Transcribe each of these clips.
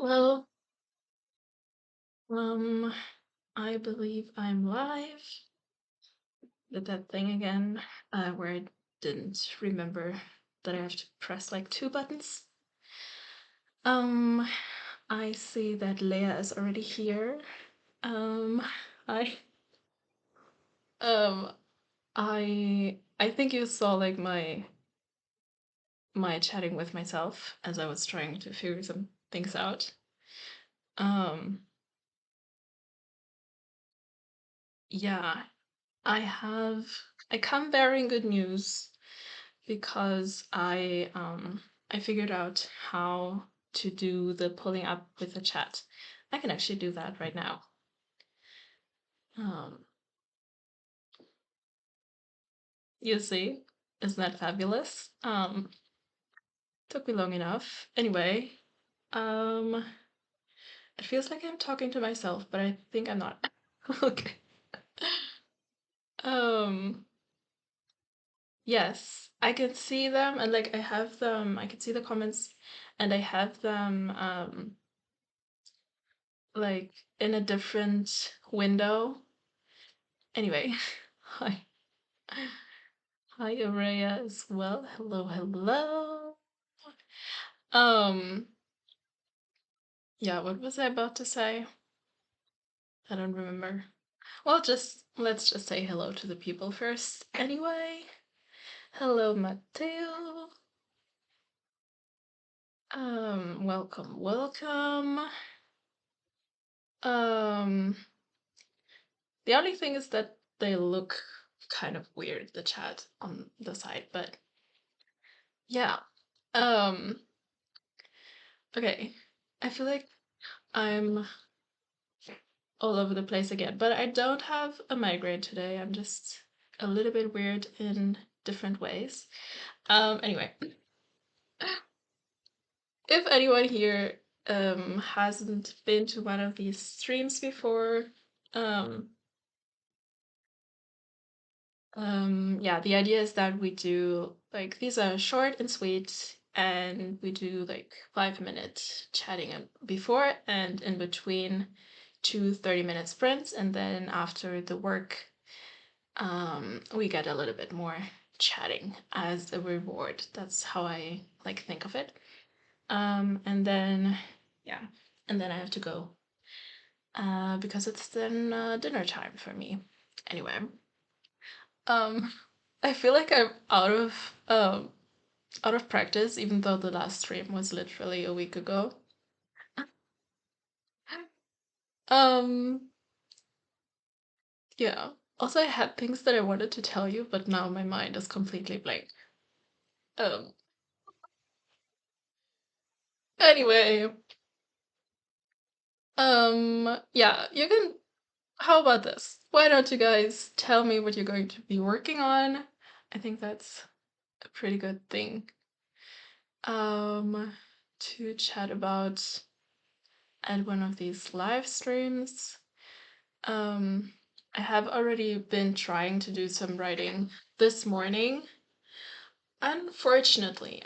Hello. Um, I believe I'm live. Did that thing again, where I didn't remember that I have to press like two buttons. Um, I see that Leia is already here. Um, I, um, I think you saw like my chatting with myself as I was trying to figure some things out. Um, yeah, I come bearing good news. Because I figured out how to do the pulling up with the chat. I can actually do that right now. Um, you see, isn't that fabulous? Took me long enough. Anyway, um, it feels like I'm talking to myself, but I think I'm not. Okay. Um, yes, I can see them, and like I have them. I can see the comments, and I have them like in a different window. Anyway, hi. Hi, Araya as well. Hello, hello. Um, yeah, what was I about to say? I don't remember. Well, just let's just say hello to the people first. Anyway, hello, Matteo. Welcome, welcome. Um, the only thing is that they look kind of weird, the chat on the side, but yeah. Um, okay. I feel like I'm all over the place again. But I don't have a migraine today. I'm just a little bit weird in different ways. Anyway, if anyone here hasn't been to one of these streams before, um, yeah, the idea is that we do like these are short and sweet, and we do like 5 minute chatting before and in between 2 30-minute sprints, and then after the work we get a little bit more chatting as a reward. That's how I like think of it. And then yeah, and then I have to go because it's then dinner time for me. Anyway, um, I feel like I'm out of practice, even though the last stream was literally a week ago. Um, yeah. Also, I had things that I wanted to tell you, but now my mind is completely blank. Um, anyway, yeah, you can. How about this? Why don't you guys tell me what you're going to be working on? I think that's a pretty good thing to chat about at one of these live streams. Um, I have already been trying to do some writing this morning. Unfortunately,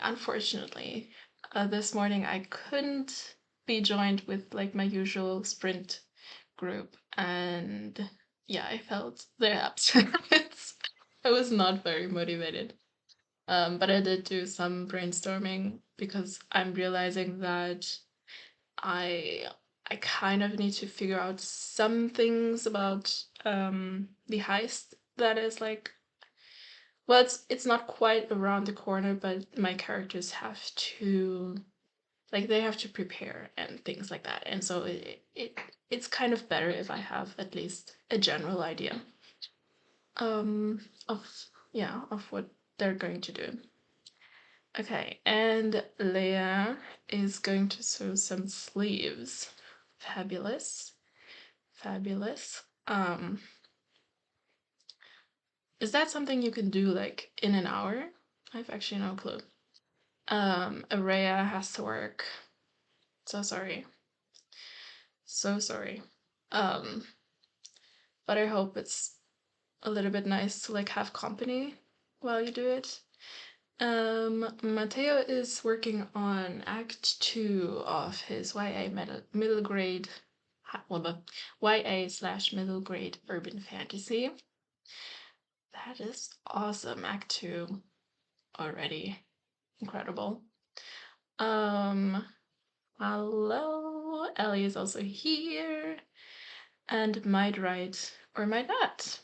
this morning I couldn't be joined with like my usual sprint group, and yeah, I felt their absence. I was not very motivated. But I did do some brainstorming because I'm realizing that I I kind of need to figure out some things about the heist that is like, well, it's not quite around the corner, but my characters have to like they have to prepare and things like that, and so it's kind of better if I have at least a general idea of yeah of what they're going to do. Okay, and Leia is going to sew some sleeves. Fabulous, fabulous. Is that something you can do like in an hour? I've actually no clue. Araya has to work. So sorry. So sorry. Um, but I hope it's a little bit nice to like have company while you do it. Matteo is working on Act 2 of his middle grade, YA/middle grade urban fantasy. That is awesome. Act 2 already. Incredible. Hello. Ellie is also here and might write or might not.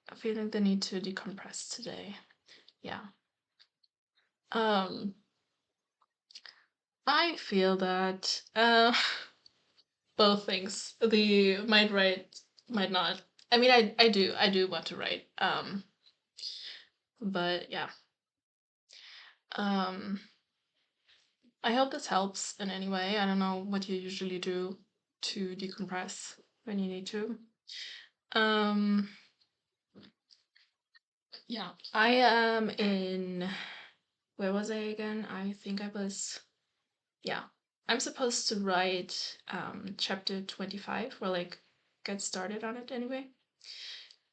I'm feeling the need to decompress today. Yeah. I feel that both things. The might write, might not. I mean, I do want to write. But yeah. I hope this helps in any way. I don't know what you usually do to decompress when you need to. Yeah, I am in, where was I again? I think I was, yeah, I'm supposed to write chapter 25 or like get started on it anyway.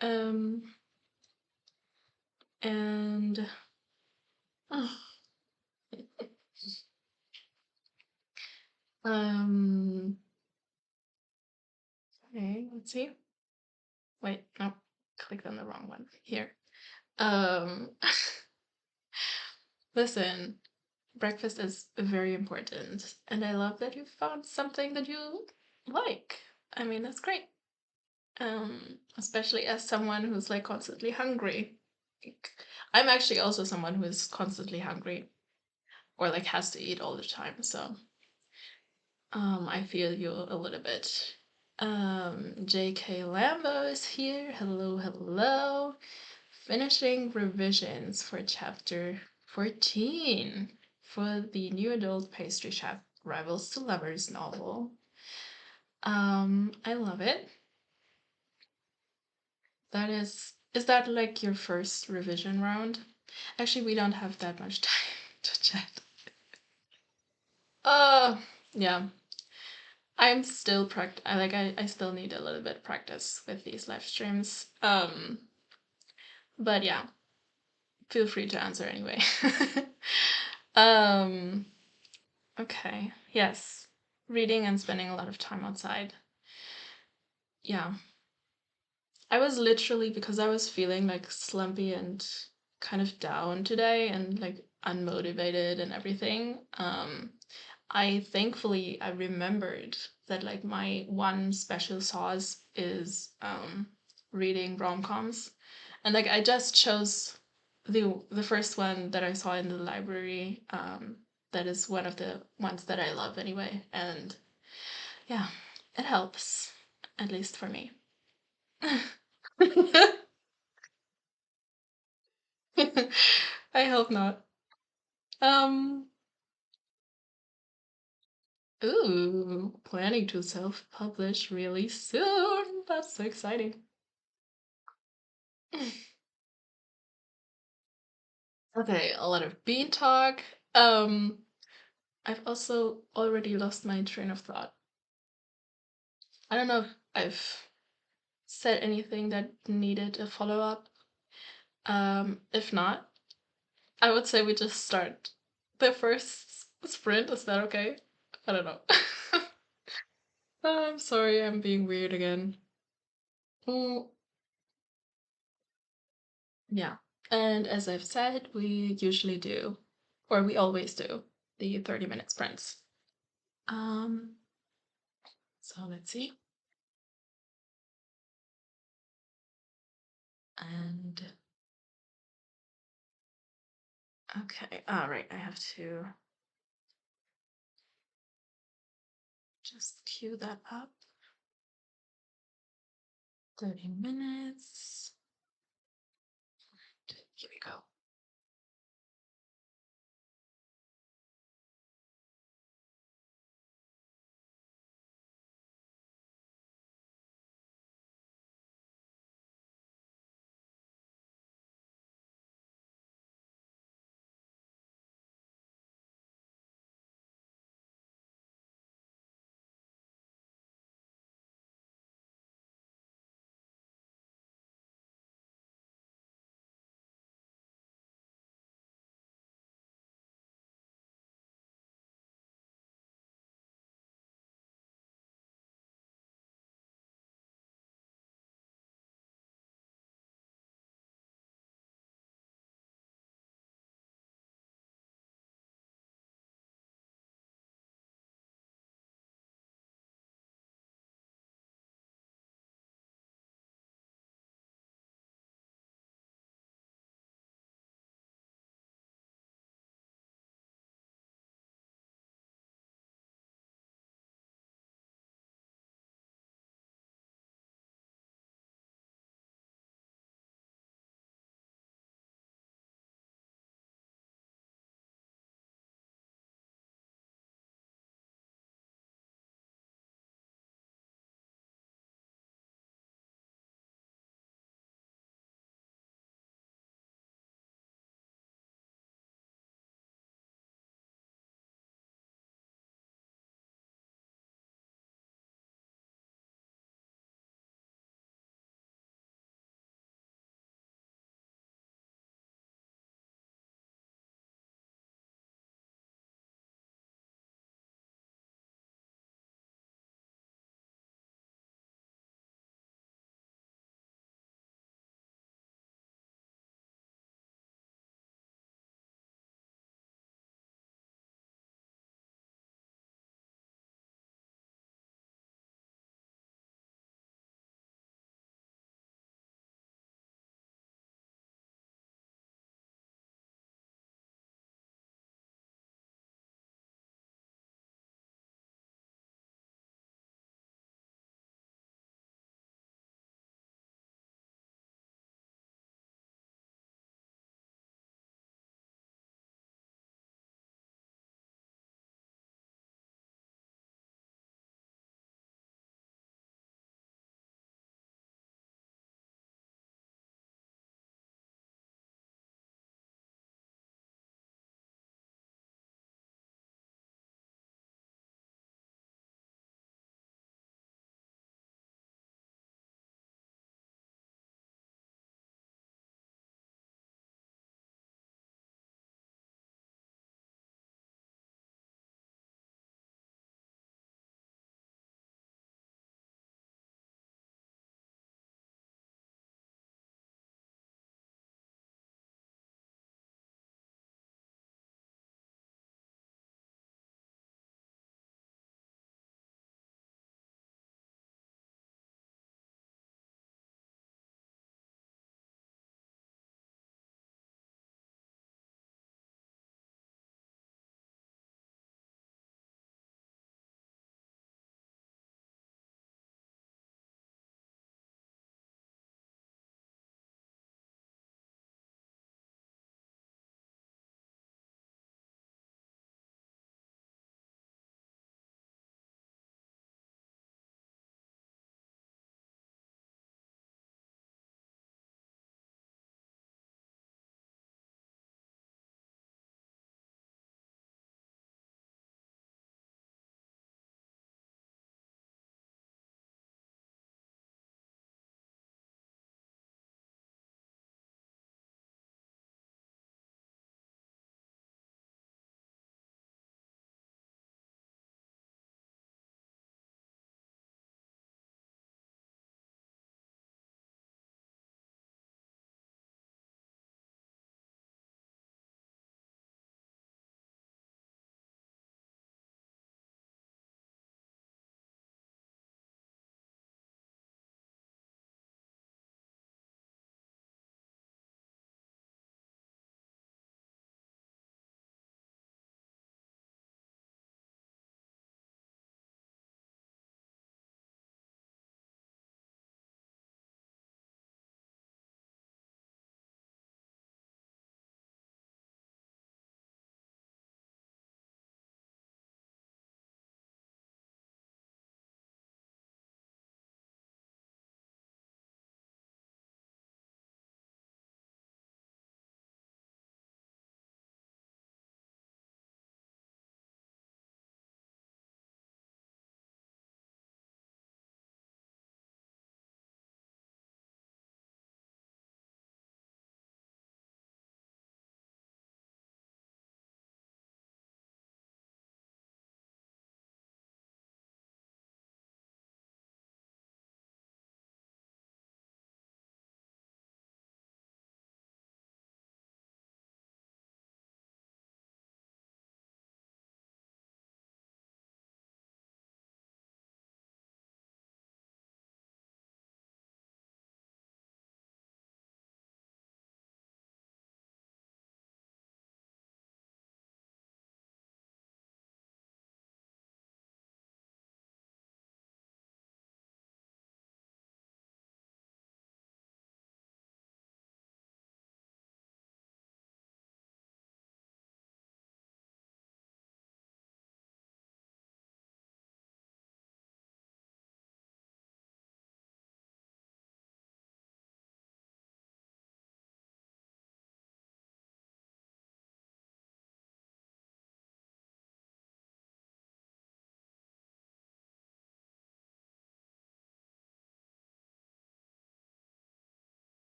And okay, let's see. Wait, no, clicked on the wrong one. Here. Listen, breakfast is very important, and I love that you found something that you like. I mean, that's great. Especially as someone who's like constantly hungry. I'm actually also someone who is constantly hungry or like has to eat all the time, so I feel you a little bit. JK Lambo is here. Hello, hello. Finishing revisions for chapter 14 for the new adult pastry chef Rivals to Lovers novel. I love it. That is that like your first revision round? Actually, we don't have that much time to chat. Yeah. I'm still I still need a little bit of practice with these live streams. But yeah, feel free to answer anyway. Okay. Yes. Reading and spending a lot of time outside. Yeah. I was literally, because I was feeling like slumpy and kind of down today and like unmotivated and everything. I remembered that like my one special sauce is reading rom-coms. And like I just chose the first one that I saw in the library. That is one of the ones that I love anyway. And yeah, it helps, at least for me. I hope not. Um, ooh, planning to self-publish really soon. That's so exciting. Okay, a lot of bean talk. I've also already lost my train of thought. I don't know if I've said anything that needed a follow-up. If not, I would say we just start the first sprint. Is that okay? I don't know. I'm sorry, I'm being weird again. Mm, yeah. And as I've said, we usually do, or we always do, the 30-minute sprints. Um, so let's see. And okay, all right, I have to just cue that up. 30 minutes. Here we go.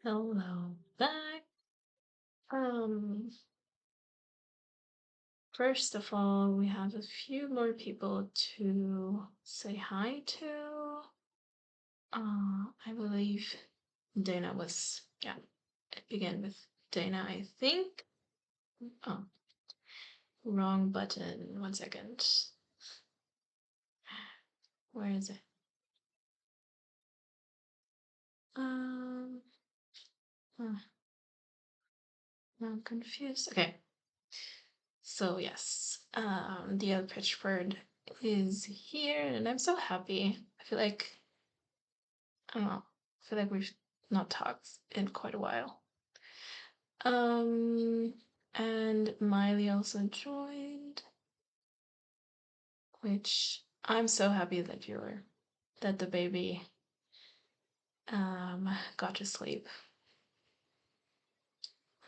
Hello back. Um, First of all, we have a few more people to say hi to. I believe Dana was, yeah, it began with Dana, I think. Oh, wrong button. 1 second. Where is it? Um, huh, I'm confused. Okay. So yes, the other Pitchford is here, and I'm so happy. I feel like I don't know. I feel like we've not talked in quite a while. Um, and Miley also joined, which I'm so happy that that the baby got to sleep.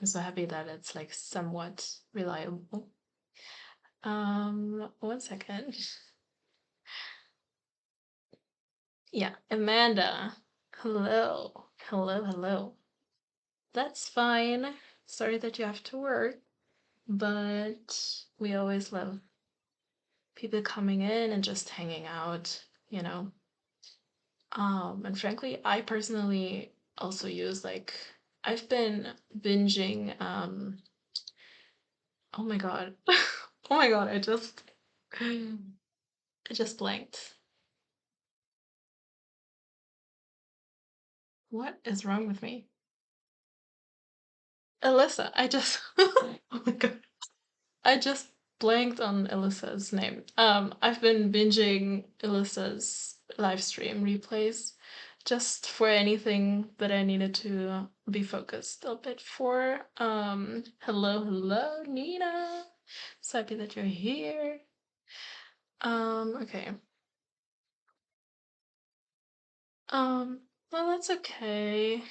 I'm so happy that it's like somewhat reliable. 1 second. Yeah, Amanda. Hello. Hello, hello. That's fine. Sorry that you have to work, but we always love people coming in and just hanging out, you know. And frankly, I personally also use like I've been binging oh my god. Oh my god, I just blanked. What is wrong with me? Alyssa, I just oh my god. I just blanked on Alyssa's name. I've been binging Alyssa's live stream replays just for anything that I needed to be focused a bit for. Hello, hello, Nina. So happy that you're here. Okay. Well, that's okay.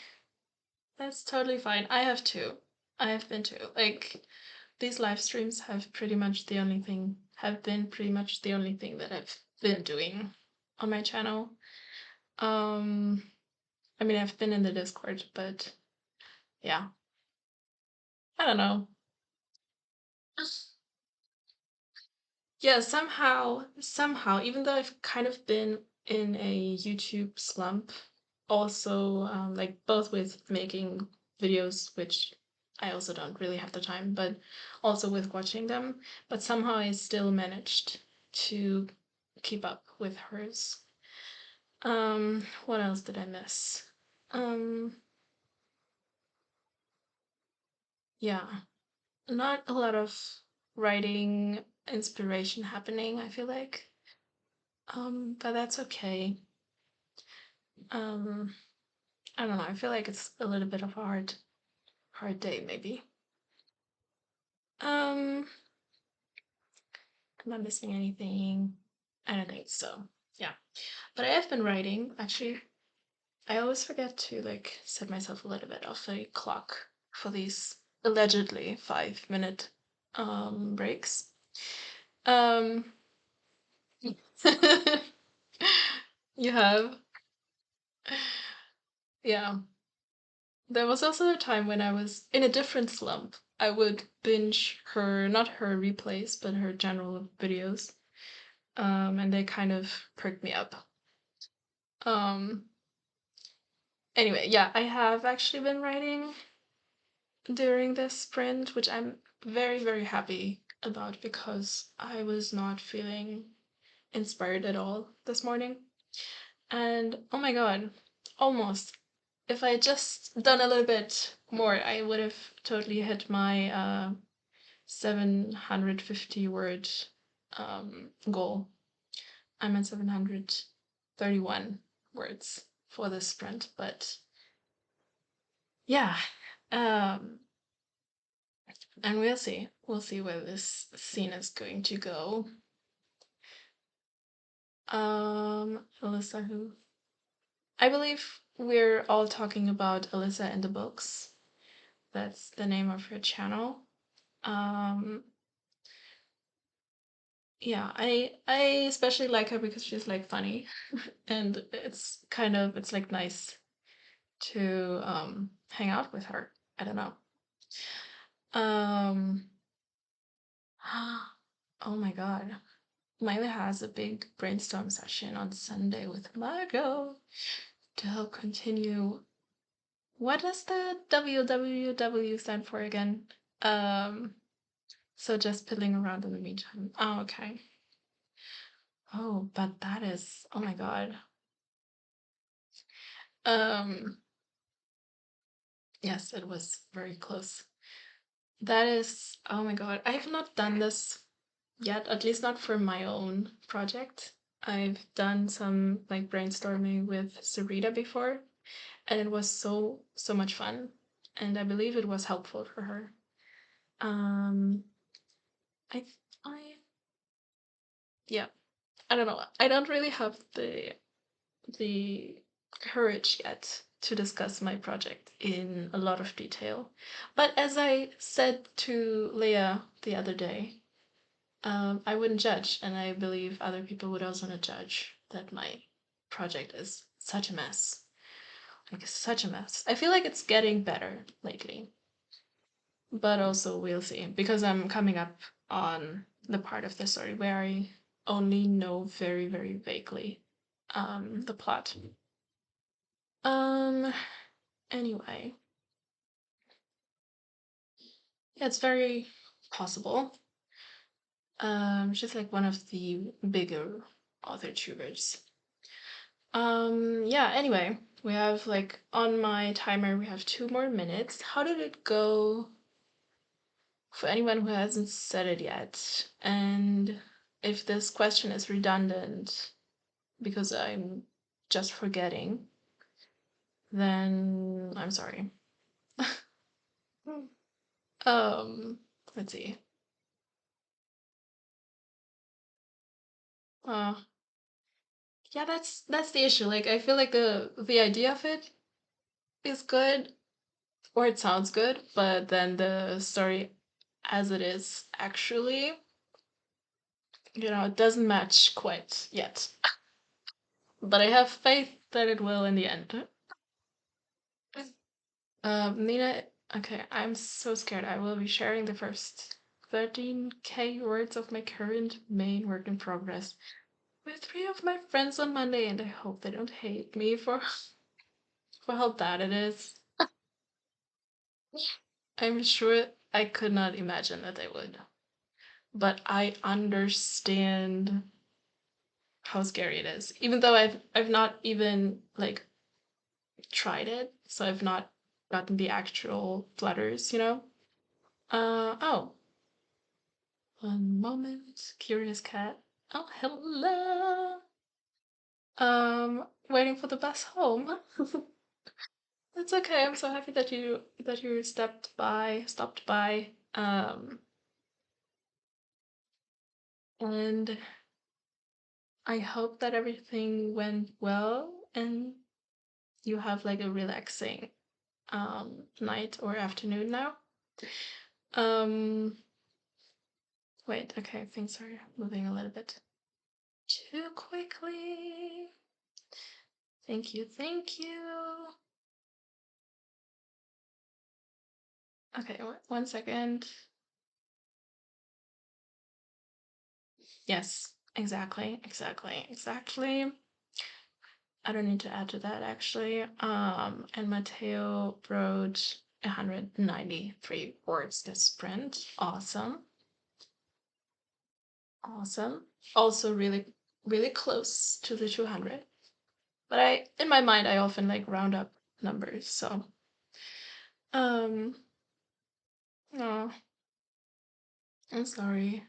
That's totally fine. I have two. I have been two. Like, these live streams have been pretty much the only thing that I've been doing on my channel. Um, I mean, I've been in the Discord, but yeah, I don't know. Yeah, somehow, even though I've kind of been in a YouTube slump, also, like both with making videos, which I also don't really have the time, but also with watching them, but somehow I still managed to keep up with hers. What else did I miss? Um, yeah, not a lot of writing inspiration happening, I feel like. But that's okay. Um, I don't know. I feel like it's a little bit of a hard day, maybe. Um, am I missing anything? I don't think so. Yeah, but I have been writing. Actually, I always forget to like set myself a little bit of a clock for these allegedly 5 minute breaks. Um, you have, yeah. There was also a time when I was in a different slump. I would binge not her replays, but her general videos. And they kind of perked me up. Um, anyway, yeah, I have actually been writing during this sprint, which I'm very, very happy about because I was not feeling inspired at all this morning. And oh my god, almost. If I had just done a little bit more, I would have totally hit my 750 word goal. I'm at 731 words for this sprint, but yeah. Um, and we'll see. We'll see where this scene is going to go. Alyssa who? I believe we're all talking about Alyssa in the books. That's the name of her channel. Um, yeah, I especially like her because she's like funny and it's like nice to hang out with her. I don't know. Um, oh my God. Miley has a big brainstorm session on Sunday with Margot to help continue. What does the WWW stand for again? Um, so just piddling around in the meantime. Oh, okay. Oh, but that is, oh my God. Um, yes, it was very close. That is, oh my God. I have not done this yet, at least not for my own project. I've done some like brainstorming with Sarita before, and it was so much fun, and I believe it was helpful for her. Um, I I yeah, I don't know. I don't really have the courage yet to discuss my project in a lot of detail. But as I said to Leah the other day, I wouldn't judge, and I believe other people would also not judge that my project is such a mess. Like, it's such a mess. I feel like it's getting better lately, but also we'll see, because I'm coming up on the part of the story where I only know very, very vaguely the plot. Um, anyway, yeah, it's very possible. She's like one of the bigger author tubers. Yeah, anyway, we have like on my timer, we have 2 more minutes. How did it go for anyone who hasn't said it yet? And if this question is redundant because I'm just forgetting, then I'm sorry. um, let's see. Uh, yeah, that's the issue. Like, I feel like the idea of it is good, or it sounds good, but then the story as it is actually, it doesn't match quite yet. But I have faith that it will in the end. Nina, okay, I'm so scared. I will be sharing the first 13K words of my current main work in progress with 3 of my friends on Monday, and I hope they don't hate me for how bad it is. I'm sure I could not imagine that they would. But I understand how scary it is. Even though I've not even like tried it, so I've not gotten the actual flutters. Oh, one moment. Curious cat. Oh, hello. Waiting for the bus home. That's okay. I'm so happy that you stopped by. And I hope that everything went well and you have like a relaxing night or afternoon now. Um, wait, okay, things are moving a little bit too quickly. Thank you, thank you. Okay, 1 second. Yes, exactly, exactly, exactly. I don't need to add to that actually. And Matteo wrote 193 words this sprint. Awesome. Awesome. Also really, really close to the 200. But in my mind, I often like round up numbers. So, um, no, I'm sorry,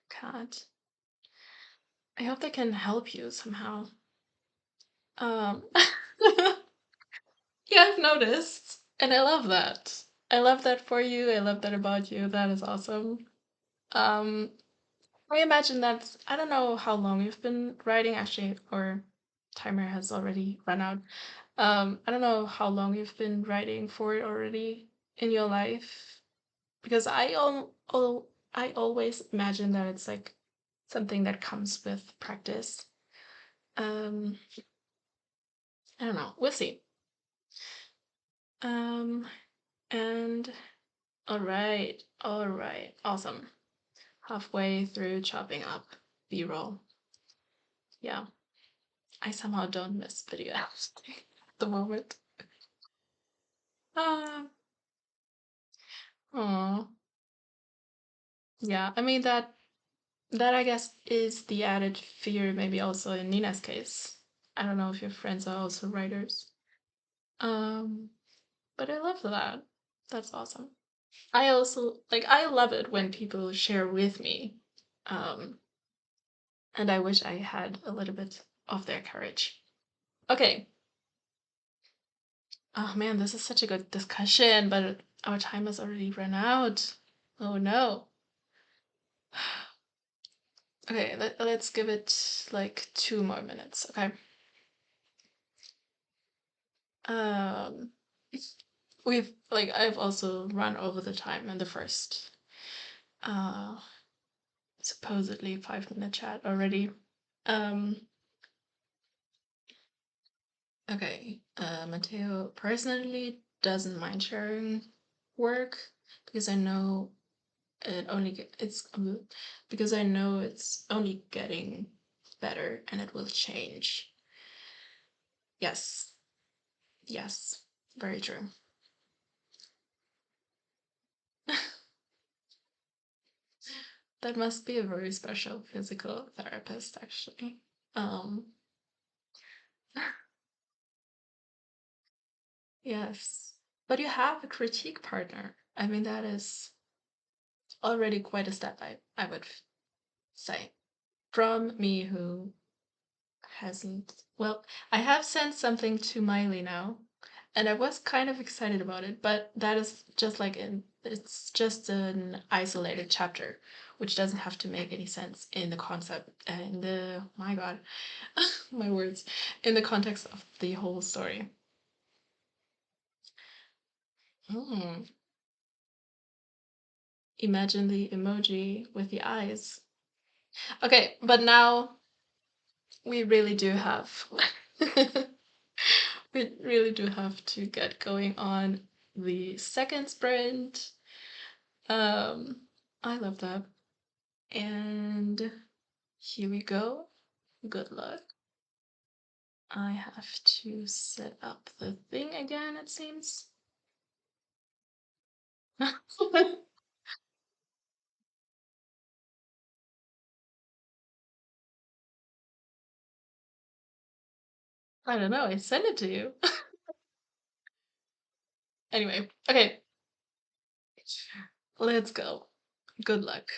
cat. I hope they can help you somehow. Um, yeah, I've noticed, and I love that. I love that for you. I love that about you. That is awesome. Um, I imagine that I don't know how long you've been writing actually, or timer has already run out. I don't know how long you've been writing for it already in your life, because I always imagine that it's like something that comes with practice. Um, I don't know. We'll see. Um, and all right, awesome. Halfway through chopping up B-roll. Yeah, I somehow don't miss video editing at the moment. Um, oh, yeah. I mean that I guess is the added fear, maybe also in Nina's case. I don't know if your friends are also writers. Um, but I love that. That's awesome. I also like I love it when people share with me. Um, and I wish I had a little bit of their courage. Okay. Oh man, this is such a good discussion, but our time has already run out. Oh no. Okay, let's give it like 2 more minutes, okay? Um, I've also run over the time in the first uh supposedly 5 minute chat already. Um, okay. Matteo personally doesn't mind sharing work because I know because I know it's only getting better and it will change. Yes. Yes. Very true. That must be a very special physical therapist, actually. Um, yes. But you have a critique partner. I mean, that is already quite a step, I would say. From me, who hasn't. Well, I have sent something to Miley now, and I was kind of excited about it, but that is just like it's just an isolated chapter, which doesn't have to make any sense in the concept and the my God, my words, in the context of the whole story. Hmm. Imagine the emoji with the eyes. Okay, but now we really do have we really do have to get going on the second sprint. Um, I love that. And here we go. Good luck. I have to set up the thing again, it seems. I don't know, I sent it to you. Anyway, okay, let's go. Good luck.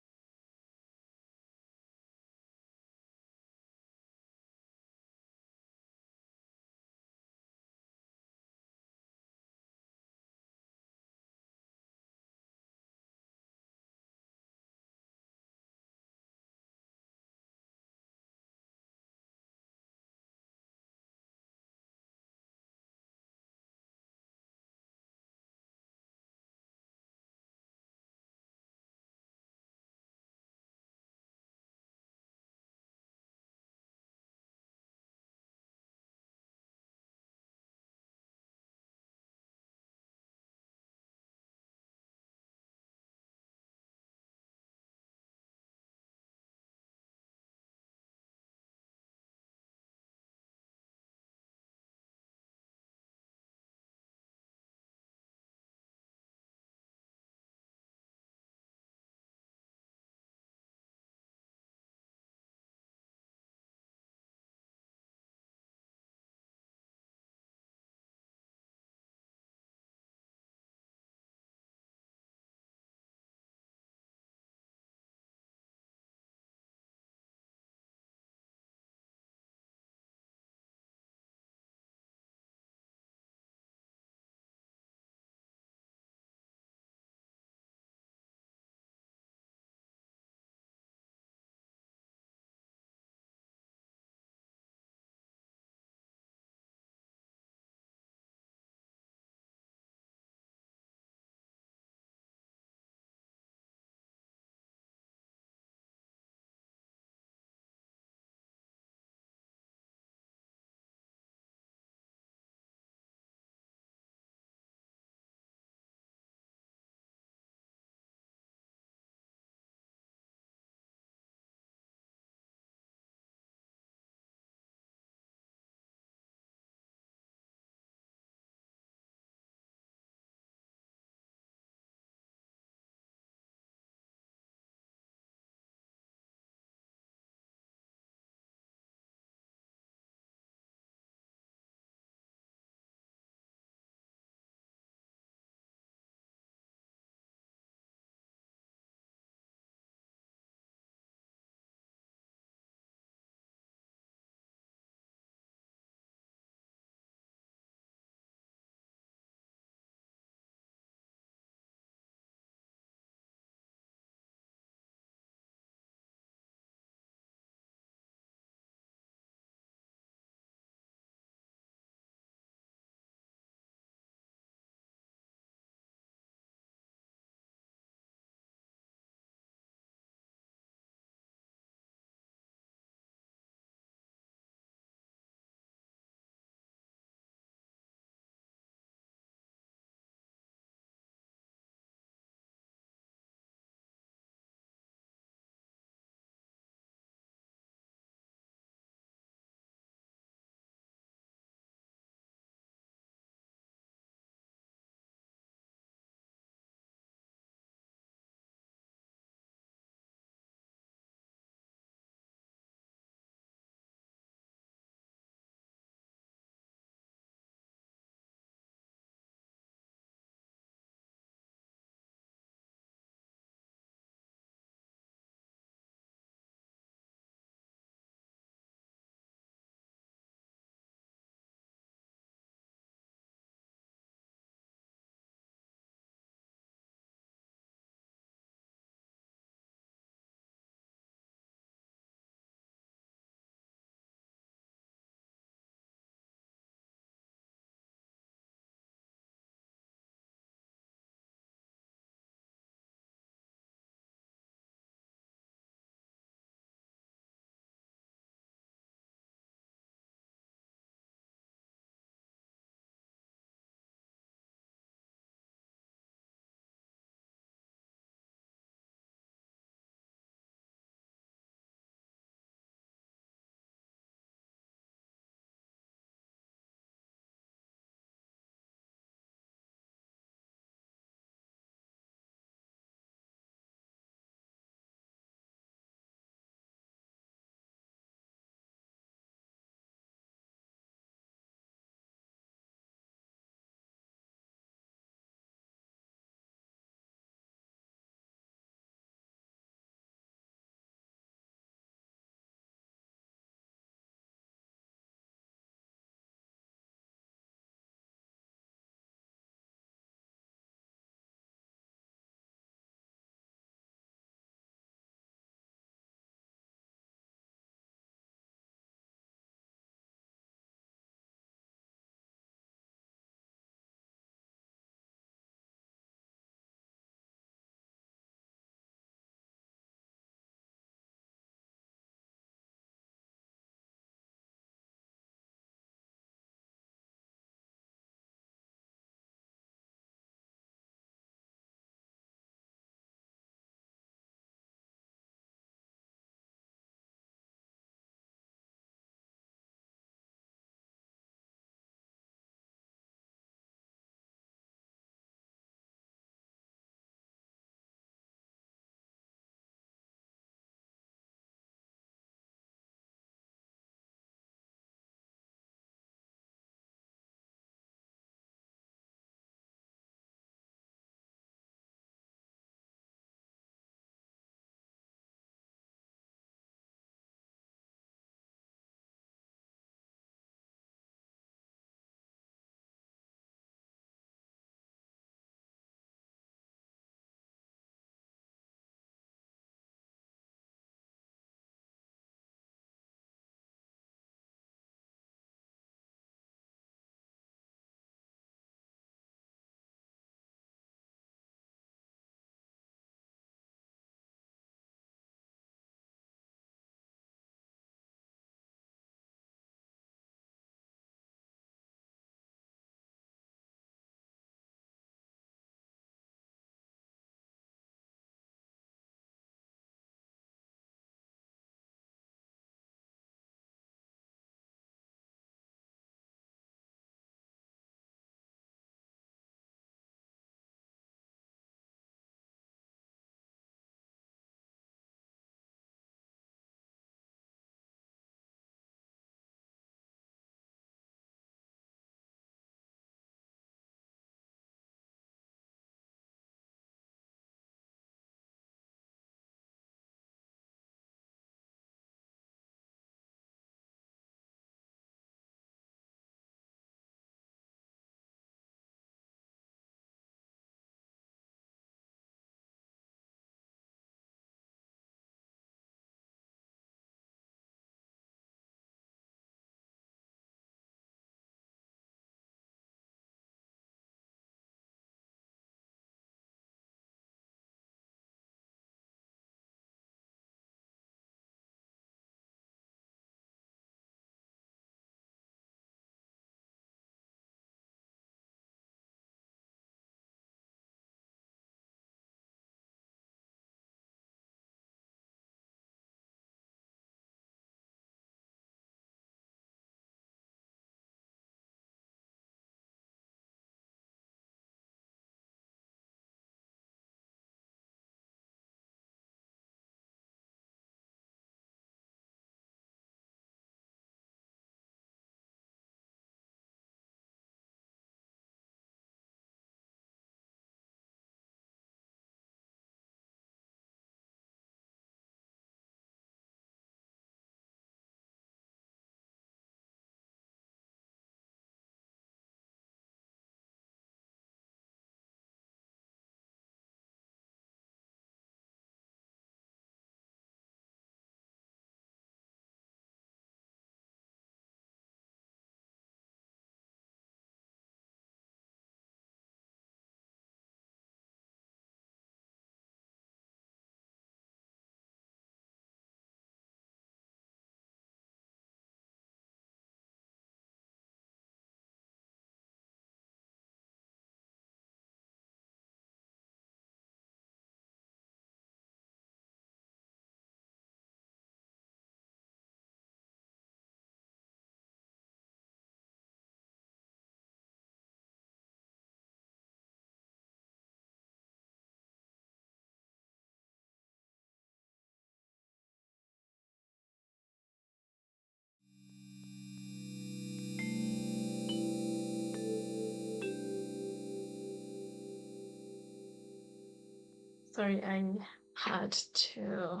Sorry, I had to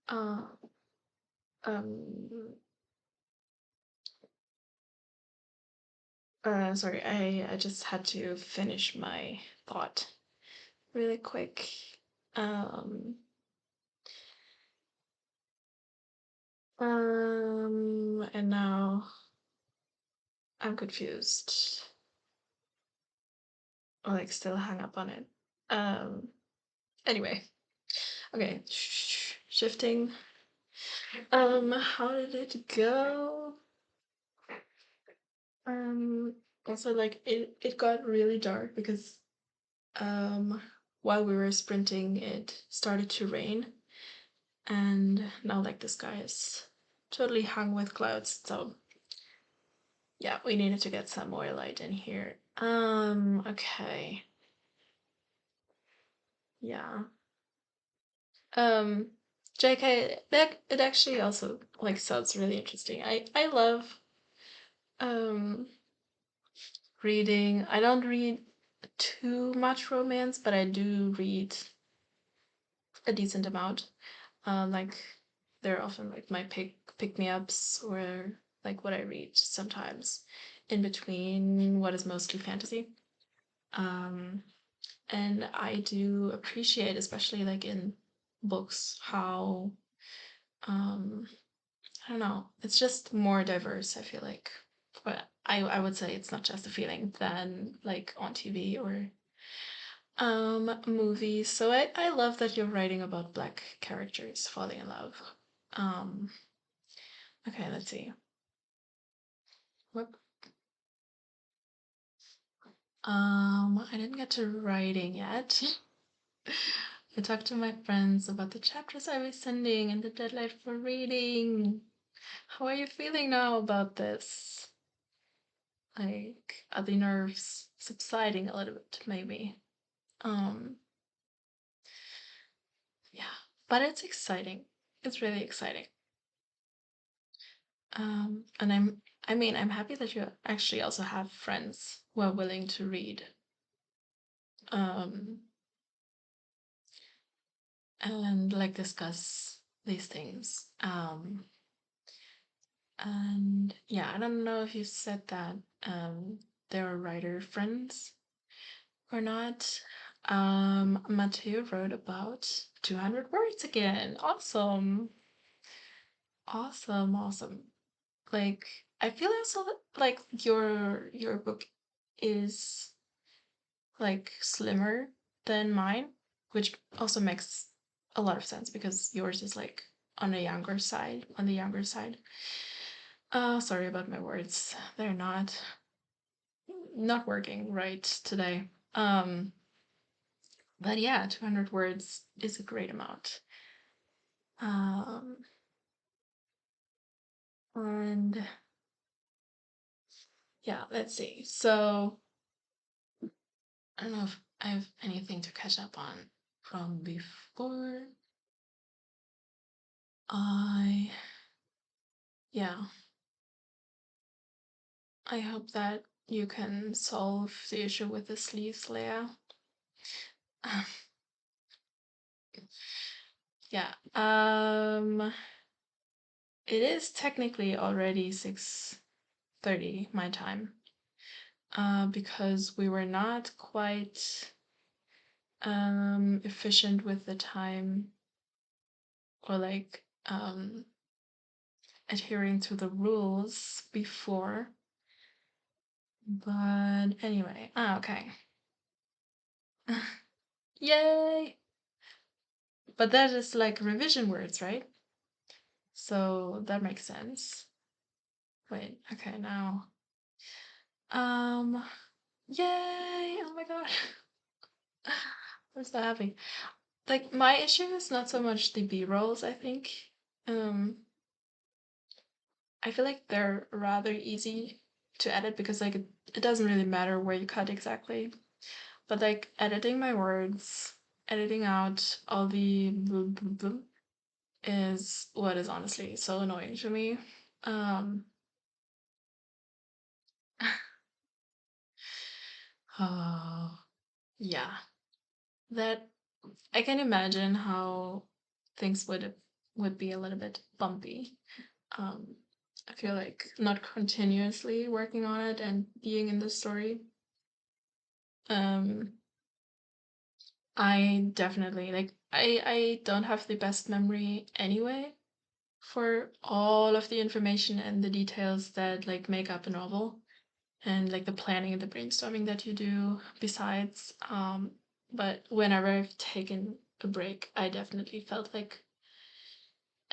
uh um sorry, I just had to finish my thought really quick. Um and now I'm confused. Or like still hung up on it. Um anyway. Okay. Shifting. How did it go? Um Also like it got really dark because while we were sprinting it started to rain, and now like the sky is totally hung with clouds, so yeah, we needed to get some more light in here. Okay. Yeah. Um JK, that it actually also like sounds really interesting. I love um reading. I don't read too much romance, but I do read a decent amount. Like they're often like my pick me ups, or like what I read sometimes in between what is mostly fantasy. Um, and I do appreciate, especially like in books, how um, I don't know, it's just more diverse. I feel like, but I would say it's not just a feeling than like on TV or movies. So I love that you're writing about black characters falling in love. Um, okay, let's see. What? I didn't get to writing yet. I talked to my friends about the chapters I was sending and the deadline for reading. How are you feeling now about this? Like, are the nerves subsiding a little bit, maybe? Um, yeah, but it's exciting. It's really exciting. And I mean, I'm happy that you actually also have friends who are willing to read. Um, and like discuss these things. And yeah, I don't know if you said that they were writer friends or not. Mateo wrote about 200 words again. Awesome. Awesome, awesome. Like I feel also like your book is like slimmer than mine, which also makes a lot of sense because yours is like on the younger side, Sorry about my words. They're not working right today. But yeah, 200 words is a great amount. Um, and yeah, let's see. So I don't know if I have anything to catch up on from before. I Yeah, I hope that you can solve the issue with the sleeves layer. Yeah. It is technically already 6:30 my time. Because we were not quite efficient with the time, or like adhering to the rules before. But anyway, okay. Yay! But that is like revision words, right? So that makes sense. Wait, okay, now. Um, Yay! Oh my god. I'm so happy. Like my issue is not so much the B-rolls, I think. Um, I feel like they're rather easy to edit because like it doesn't really matter where you cut exactly. But like editing my words, editing out all the is what is honestly so annoying to me. Um, oh, yeah, that I can imagine how things would be a little bit bumpy. Um, I feel like not continuously working on it and being in the story. Um, I definitely like I don't have the best memory anyway for all of the information and the details that like make up a novel and like the planning and the brainstorming that you do besides. But whenever I've taken a break, I definitely felt like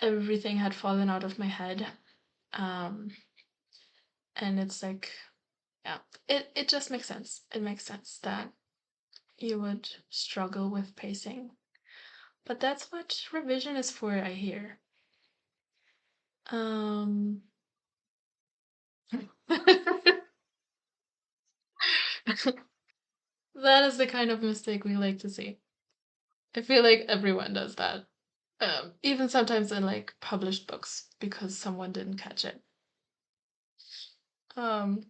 everything had fallen out of my head. Um, and it's like, yeah, it just makes sense. It makes sense that you would struggle with pacing. But that's what revision is for, I hear. Um, that is the kind of mistake we like to see. I feel like everyone does that. Even sometimes in like published books because someone didn't catch it. Um,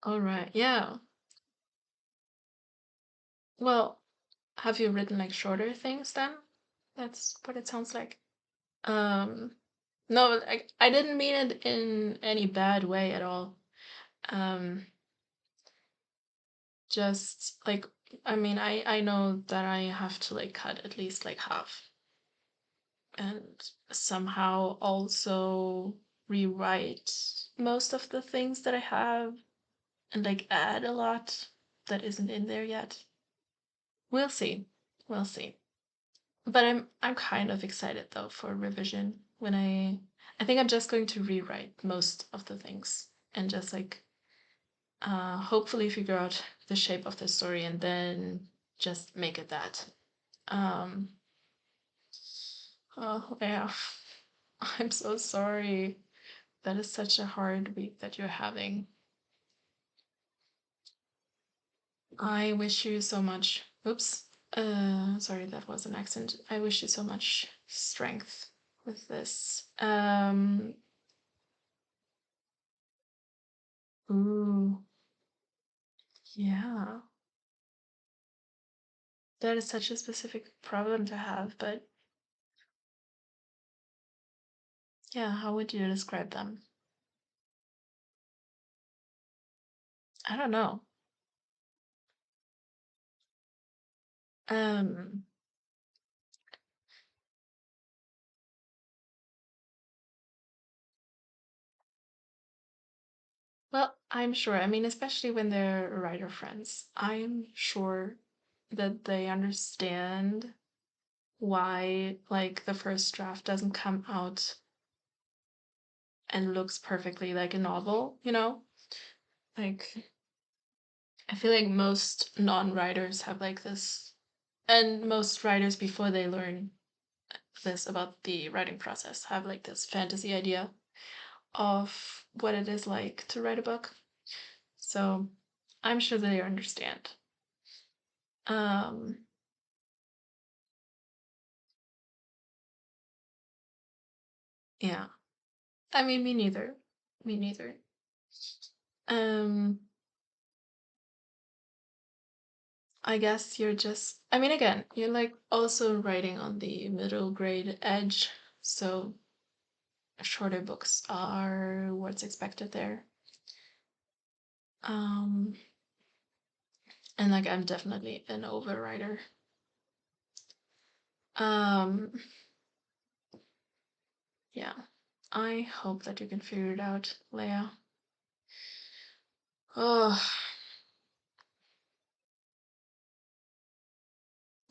all right, yeah. Well, have you written like shorter things then? That's what it sounds like. Um, no, I didn't mean it in any bad way at all. Um, just like I mean, I know that I have to like cut at least like half and somehow also rewrite most of the things that I have and like add a lot that isn't in there yet. We'll see. We'll see. But I'm kind of excited though for revision when I think I'm just going to rewrite most of the things and just like hopefully figure out the shape of the story and then just make it that. Um oh yeah. I'm so sorry. That is such a hard week that you're having. I wish you so much. Oops. Sorry, that was an accent. I wish you so much strength with this. Ooh, yeah. That is such a specific problem to have, but yeah, how would you describe them? I don't know. Um, well, I'm sure. I mean, especially when they're writer friends, I'm sure that they understand why like the first draft doesn't come out and looks perfectly like a novel, you know? Like I feel like most non-writers have like this and most writers before they learn this about the writing process have like this fantasy idea of what it is like to write a book. So I'm sure they understand. Um yeah. I mean me neither. Me neither. Um I guess you're just, I mean, again, you're like also writing on the middle grade edge, so shorter books are what's expected there. Um, and like I'm definitely an overwriter. Um, yeah. I hope that you can figure it out, Leia. Oh,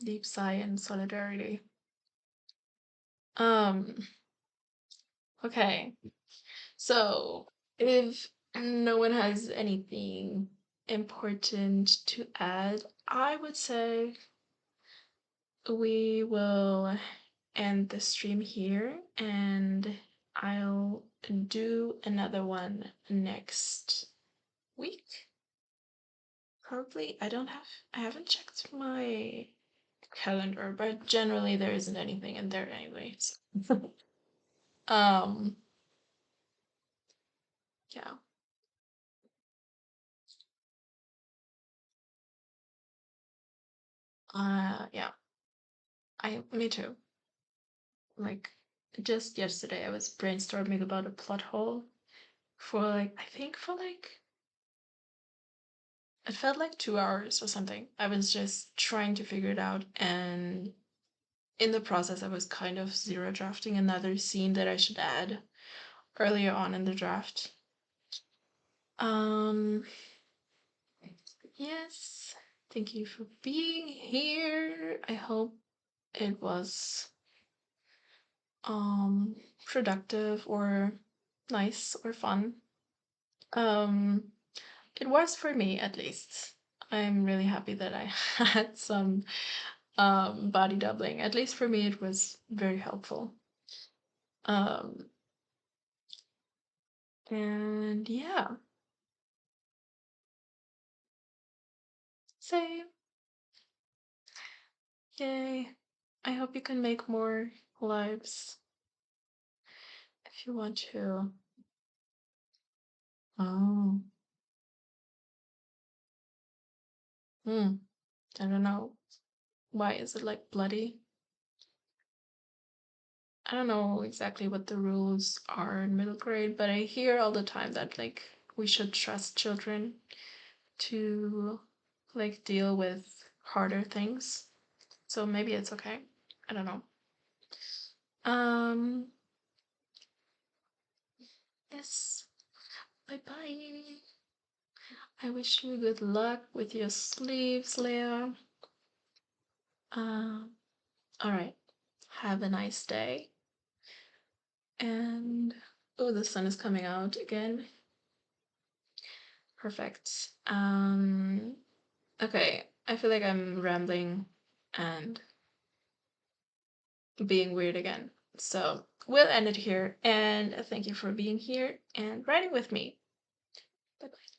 deep sigh and solidarity. Um, okay. So if no one has anything important to add, I would say we will end the stream here and I'll do another one next week. Probably. I haven't checked my calendar, but generally there isn't anything in there anyways. um yeah. Yeah, me too. Like just yesterday, I was brainstorming about a plot hole for like I think for like it felt like 2 hours or something. I was just trying to figure it out, and in the process, I was kind of zero drafting another scene that I should add earlier on in the draft. Um, yes, thank you for being here. I hope it was productive or nice or fun. Um, it was for me at least. I'm really happy that I had some body doubling. At least for me, it was very helpful. Um, and yeah, same. Yay. I hope you can make more lives if you want to. Oh. Hmm. I don't know. Why is it like bloody? I don't know exactly what the rules are in middle grade, but I hear all the time that like we should trust children to like deal with harder things. So maybe it's okay. I don't know. Um, yes. Bye bye. I wish you good luck with your sleeves, Leah. Um, all right. Have a nice day. And oh, the sun is coming out again. Perfect. Okay. I feel like I'm rambling and being weird again. So we'll end it here. And thank you for being here and writing with me. Bye bye.